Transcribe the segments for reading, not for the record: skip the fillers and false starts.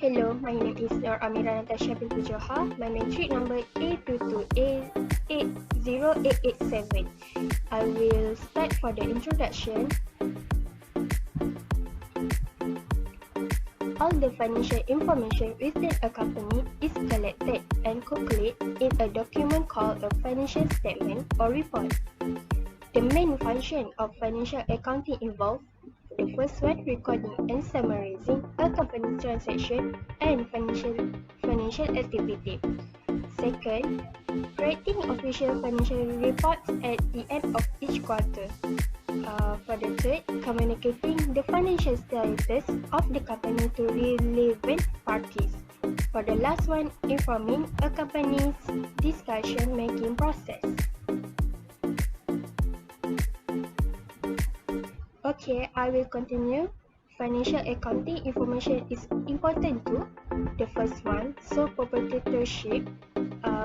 Hello, my name is AMIRA NATASHA binti JOHAR. My matric number A22A80887. I will start for the introduction. All the financial information within a company is collected and calculated in a document called a financial statement or report. The main function of financial accounting involves the first one, recording and summarizing a company's transaction and financial activity. Second, creating official financial reports at the end of each quarter. For the third, communicating the financial status of the company to relevant parties. For the last one, informing a company's decision-making process. Okay, I will continue. Financial accounting information is important too. The first one, sole proprietorship.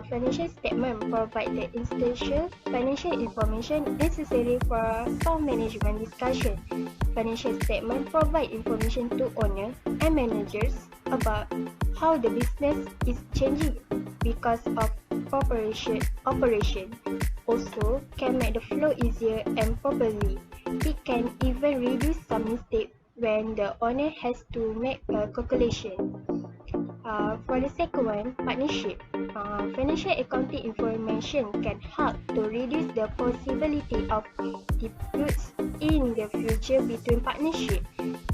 Financial statement provide the essential financial information necessary for sound management discussion. Financial statement provide information to owners and managers about how the business is changing because of operation. Also, can make the flow easier and properly. It can even reduce some mistakes when the owner has to make a calculation. For the second one, partnership. Financial accounting information can help to reduce the possibility of disputes in the future between partnerships.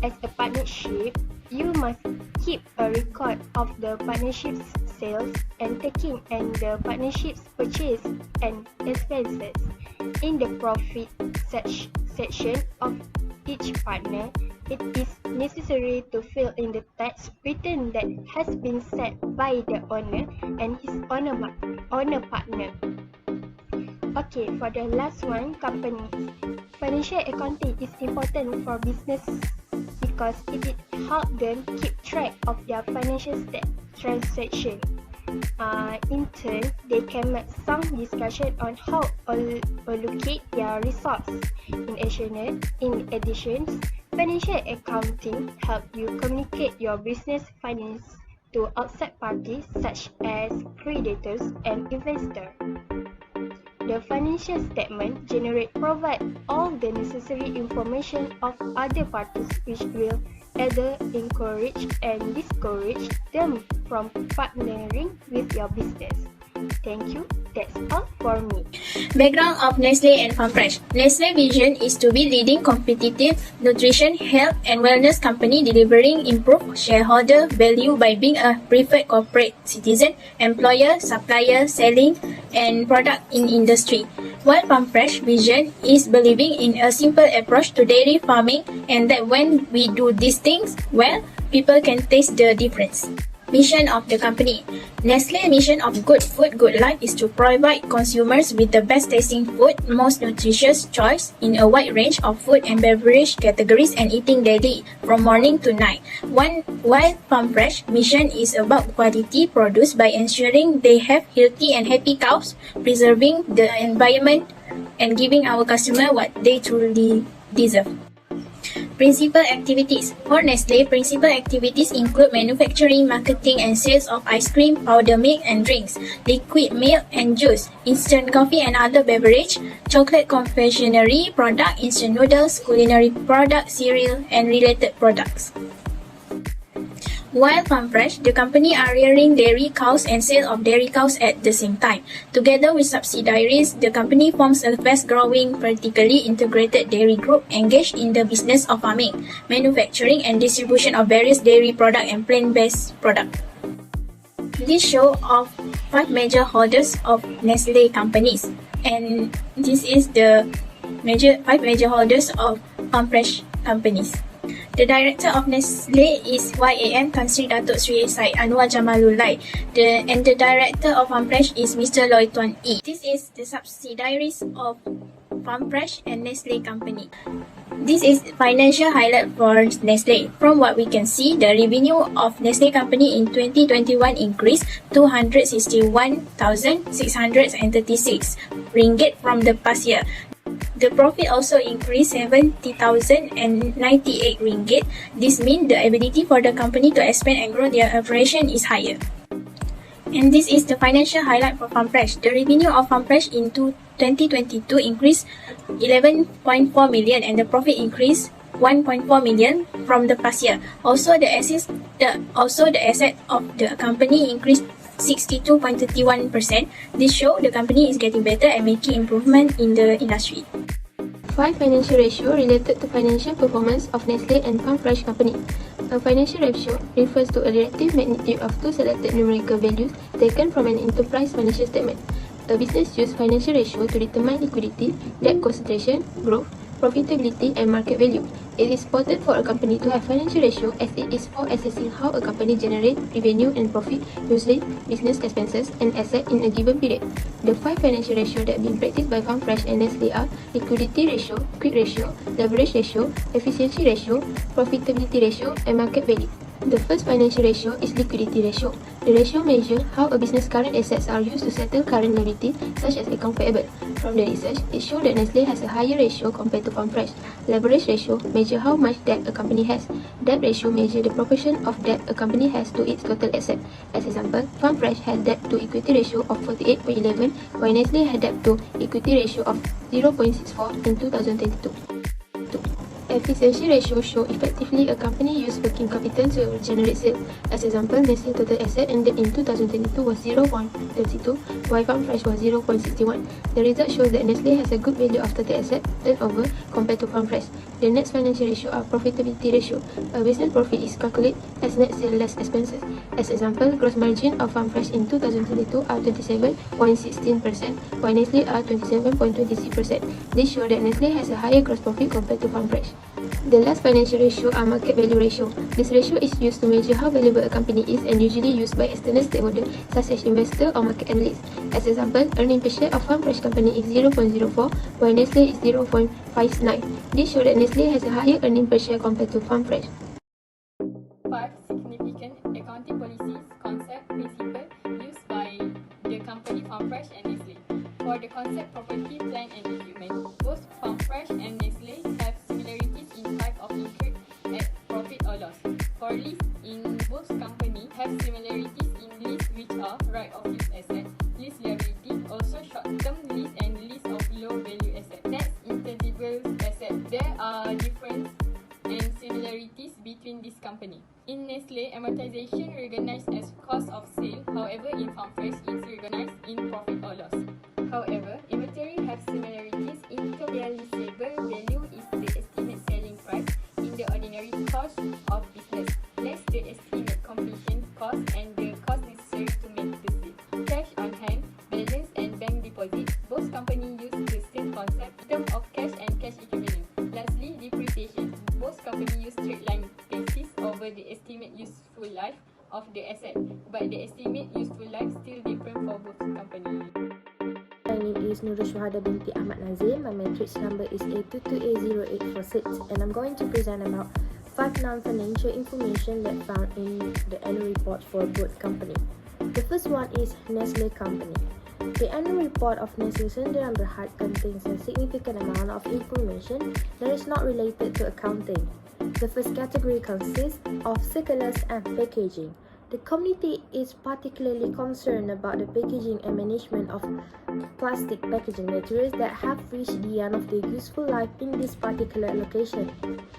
As a partnership, you must keep a record of the partnership's sales and taking and the partnership's purchase and expenses. In the profit section of each partner, it is necessary to fill in the tax return that has been set by the owner and his owner partner. Okay, for the last one, companies. Financial accounting is important for business because it helps them keep track of their financial transaction. In turn, they can make some discussion on how to allocate their resources. In addition, financial accounting helps you communicate your business finance to outside parties such as creditors and investors. The financial statement provide all the necessary information of other parties which will either encourage and discourage them from partnering with your business. Thank you. That's all for me. Background of Nestle and FarmFresh. Nestle vision is to be leading competitive nutrition, health and wellness company delivering improved shareholder value by being a preferred corporate citizen, employer, supplier, selling and product in industry. While FarmFresh vision is believing in a simple approach to dairy farming and that when we do these things well, people can taste the difference. Mission of the company. Nestle mission of good food, good life is to provide consumers with the best tasting food, most nutritious choice in a wide range of food and beverage categories and eating daily from morning to night. While FarmFresh mission is about quality produced by ensuring they have healthy and happy cows, preserving the environment and giving our customer what they truly deserve. Principal activities. For Nestle, principal activities include manufacturing, marketing and sales of ice cream, powder milk and drinks, liquid milk and juice, instant coffee and other beverage, chocolate confectionery product, instant noodles, culinary product, cereal and related products. While FarmFresh, the company are rearing dairy cows and sale of dairy cows at the same time. Together with subsidiaries, the company forms a fast-growing, vertically integrated dairy group engaged in the business of farming, manufacturing and distribution of various dairy products and plant-based products. This show of 5 major holders of Nestle companies, and this is the 5 major holders of FarmFresh companies. The director of Nestle is YAM Tan Sri Datuk Sri Said Anwar Jamalullah, and the director of FarmFresh is Mr. Loy Tuan Ee. This is the subsidiaries of FarmFresh and Nestle company. This is financial highlight for Nestle. From what we can see, the revenue of Nestle company in 2021 increased 261,636 ringgit from the past year. The profit also increased 70,098 ringgit. This means the ability for the company to expand and grow their operation is higher. And this is the financial highlight for FarmFresh. The revenue of FarmFresh in 2022 increased 11.4 million and the profit increased 1.4 million from the past year. Also, the asset of the company increased 62.31%. This shows the company is getting better and making improvement in the industry. 5 financial ratio related to financial performance of Nestle and FarmFresh Company. A financial ratio refers to a relative magnitude of two selected numerical values taken from an enterprise financial statement. A business uses financial ratio to determine liquidity, debt concentration, growth, profitability, and market value. It is important for a company to have financial ratio as it is for assessing how a company generates revenue and profit, usage, business expenses, and assets in a given period. The 5 financial ratios that are being practiced by FarmFresh and Nestle are liquidity ratio, quick ratio, leverage ratio, efficiency ratio, profitability ratio, and market value. The first financial ratio is liquidity ratio. The ratio measures how a business' current assets are used to settle current liability, such as account payable. From the research, it shows that Nestle has a higher ratio compared to FarmFresh. Leverage ratio measures how much debt a company has. Debt ratio measures the proportion of debt a company has to its total asset. As example, FarmFresh has debt to equity ratio of 48.11, while Nestle has debt to equity ratio of 0.64 in 2022. Efficiency ratio show effectively a company use working capital to generate sales. As example, Nestle total asset ended in 2022 was 0.32, while FarmFresh was 0.61. The result shows that Nestle has a good value of total asset turnover compared to FarmFresh. The next financial ratio are profitability ratio. A business profit is calculated as net sales less expenses. As example, gross margin of FarmFresh in 2022 are 27.16%, while Nestle are 27.26%. This shows that Nestle has a higher gross profit compared to FarmFresh. The last financial ratio are market value ratio. This ratio is used to measure how valuable a company is and usually used by external stakeholders such as investor or market analysts. As example, earning per share of FarmFresh company is 0.04, while Nestle is 0.59. This shows that Nestle has a higher earning per share compared to FarmFresh. 5 significant accounting policies, concept, principle used by the company FarmFresh and Nestle. For the concept property, plant and equipment, both FarmFresh and Nestle have similarities in type of incurred at profit or loss. For lease, in both companies have similarities in lease, which are right of use asset, lease liability, also short-term lease and lease of low value asset. Next, intangible asset. There are differences and similarities between this company. In Nestle, amortization recognized as cost of sale. However, in FarmFresh, it's recognized in profit or loss. However, inventory have similarities. Interrealizable value is the estimate selling price in the ordinary course of business, less the estimate completion cost and the cost necessary to make the sale. Cash on hand, balance and bank deposit. Both companies use the same concept in terms of cash and cash equivalent. Lastly, depreciation. Both companies use straight line basis over the estimate useful life of the asset, but the estimate useful life still different for both companies. My name is NURUL SHUHADA binti AHMAD NAZIM. My matrix number is A22A0846 and I'm going to present about 5 non-financial information that found in the annual report for both company. The first one is Nestle Company. The annual report of Nestle Sdn Bhd contains a significant amount of information that is not related to accounting. The first category consists of circulars and packaging. The community is particularly concerned about the packaging and management of plastic packaging materials that have reached the end of their useful life in this particular location.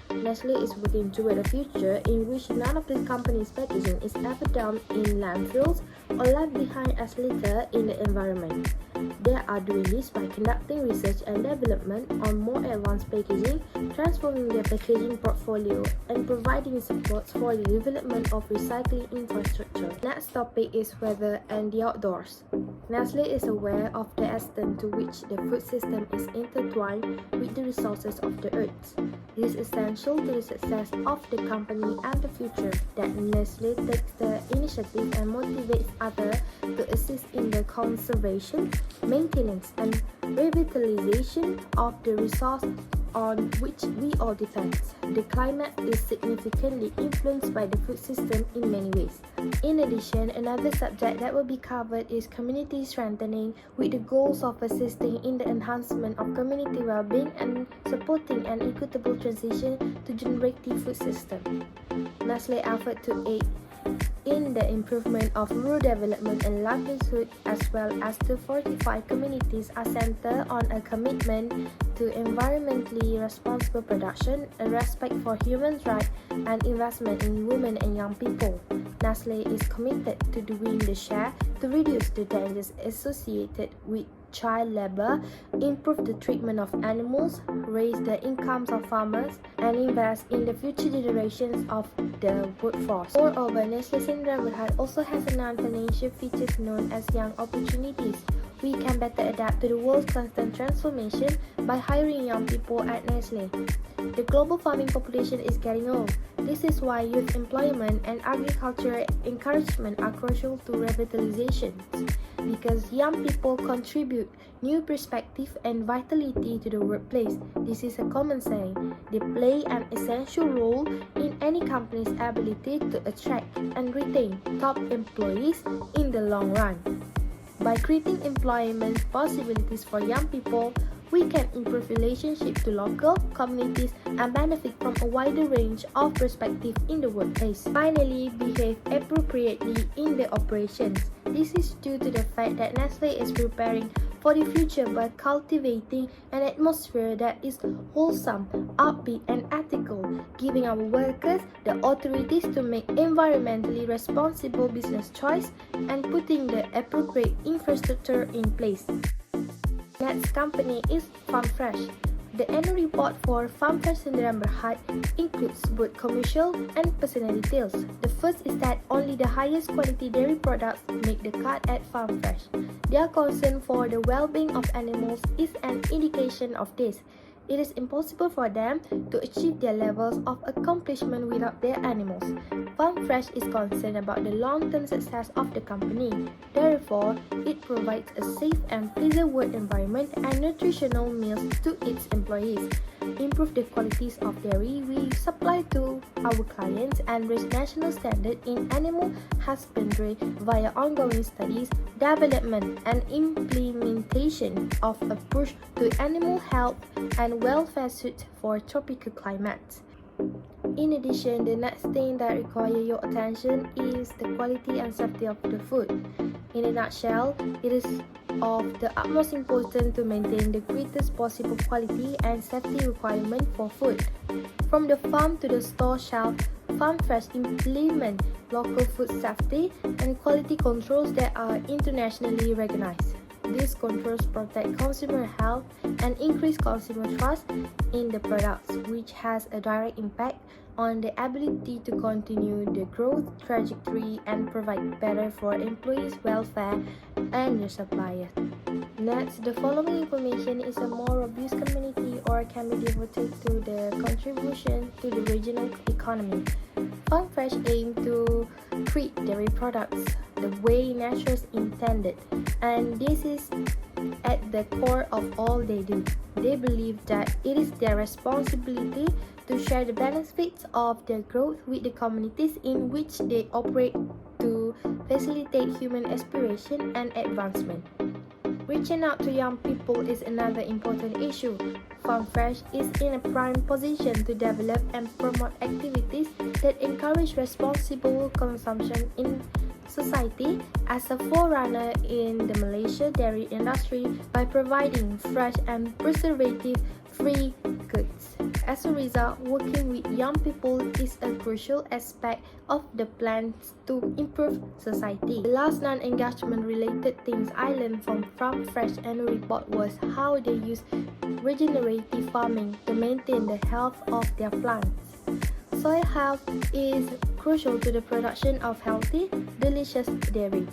Nestle is working toward a future in which none of the company's packaging is ever dumped in landfills or left behind as litter in the environment. They are doing this by conducting research and development on more advanced packaging, transforming their packaging portfolio, and providing support for the development of recycling infrastructure. Next topic is weather and the outdoors. Nestle is aware of the extent to which the food system is intertwined with the resources of the earth. It is essential to the success of the company and the future that Nestle takes the initiative and motivates others to assist in the conservation, maintenance, and revitalization of the resource on which we all depend. The climate is significantly influenced by the food system in many ways. In addition, another subject that will be covered is community strengthening, with the goals of assisting in the enhancement of community well-being and supporting an equitable transition to generative food system. Lastly, effort to aid in the improvement of rural development and livelihood as well as to fortify communities are centered on a commitment to environmentally responsible production, a respect for human rights, and investment in women and young people. Nestle is committed to doing the share to reduce the dangers associated with child labor, improve the treatment of animals, raise the incomes of farmers, and invest in the future generations of the workforce. Moreover, Nestle Syndrome also has a non-financial features known as young opportunities. We can better adapt to the world's constant transformation by hiring young people at Nestle. The global farming population is getting old. This is why youth employment and agricultural encouragement are crucial to revitalization, because young people contribute new perspective and vitality to the workplace. This is a common saying. They play an essential role in any company's ability to attract and retain top employees in the long run. By creating employment possibilities for young people, we can improve relationships to local communities and benefit from a wider range of perspectives in the workplace. Finally, behave appropriately in the operations. This is due to the fact that Nestle is preparing for the future by cultivating an atmosphere that is wholesome, upbeat, and ethical, giving our workers the authorities to make environmentally responsible business choice and putting the appropriate infrastructure in place. Next company is FarmFresh. The annual report for FarmFresh Syndrome Berhad includes both commercial and personal details. The first is that only the highest quality dairy products make the cut at FarmFresh. Their concern for the well-being of animals is an indication of this. It is impossible for them to achieve their levels of accomplishment without their animals. FarmFresh is concerned about the long-term success of the company. Therefore, it provides a safe and pleasant work environment and nutritional meals to its employees, improve the qualities of dairy we supply to our clients, and raise national standard in animal husbandry via ongoing studies, development, and implementation of a push to animal health and welfare suited for tropical climates. In addition, the next thing that requires your attention is the quality and safety of the food. In a nutshell, it is of the utmost importance to maintain the greatest possible quality and safety requirement for food. From the farm to the store shelf, FarmFresh implement local food safety and quality controls that are internationally recognized. These controls protect consumer health and increase consumer trust in the products, which has a direct impact on the ability to continue the growth trajectory and provide better for employees' welfare and their suppliers. Next, the following information is a more robust community or can be devoted to the contribution to the regional economy. FarmFresh aim to treat dairy products the way nature intended, and this is at the core of all they do. They believe that it is their responsibility to share the benefits of their growth with the communities in which they operate to facilitate human aspiration and advancement. Reaching out to young people is another important issue. FarmFresh is in a prime position to develop and promote activities that encourage responsible consumption in society as a forerunner in the Malaysia dairy industry by providing fresh and preservative-free goods. As a result, working with young people is a crucial aspect of the plans to improve society. The last non-engagement related things I learned from FarmFresh annual report was how they use regenerative farming to maintain the health of their plants. Soil health is crucial to the production of healthy, delicious dairy.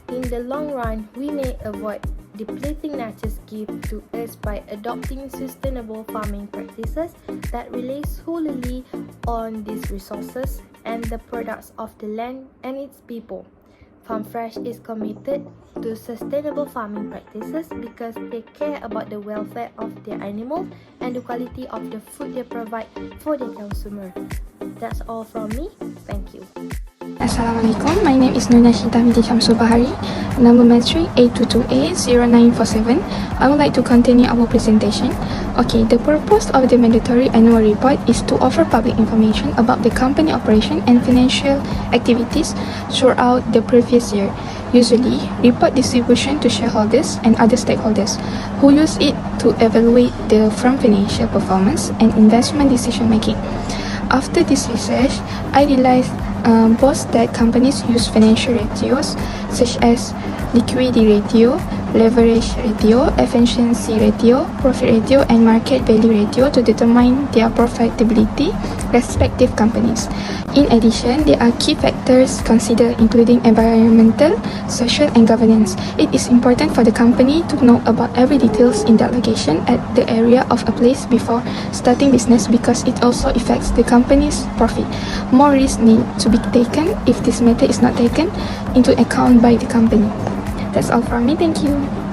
In the long run, we may avoid depleting nature's gift to us by adopting sustainable farming practices that rely solely on these resources and the products of the land and its people. FarmFresh is committed to sustainable farming practices because they care about the welfare of their animals and the quality of the food they provide for their consumer. That's all from me. Thank you. Assalamualaikum, my name is NATASHA binti SHAMSUL BAHARI, number matric A22A0947. I would like to continue our presentation. Okay, the purpose of the mandatory annual report is to offer public information about the company operation and financial activities throughout the previous year. Usually, report distribution to shareholders and other stakeholders who use it to evaluate the firm financial performance and investment decision making. After this research, I realized both that companies use financial ratios such as liquidity ratio, leverage ratio, efficiency ratio, profit ratio, and market value ratio to determine their profitability, respective companies. In addition, there are key factors considered including environmental, social, and governance. It is important for the company to know about every details in that location at the area of a place before starting business because it also affects the company's profit. More risks need to be taken if this matter is not taken into account by the company. That's all from me. Thank you.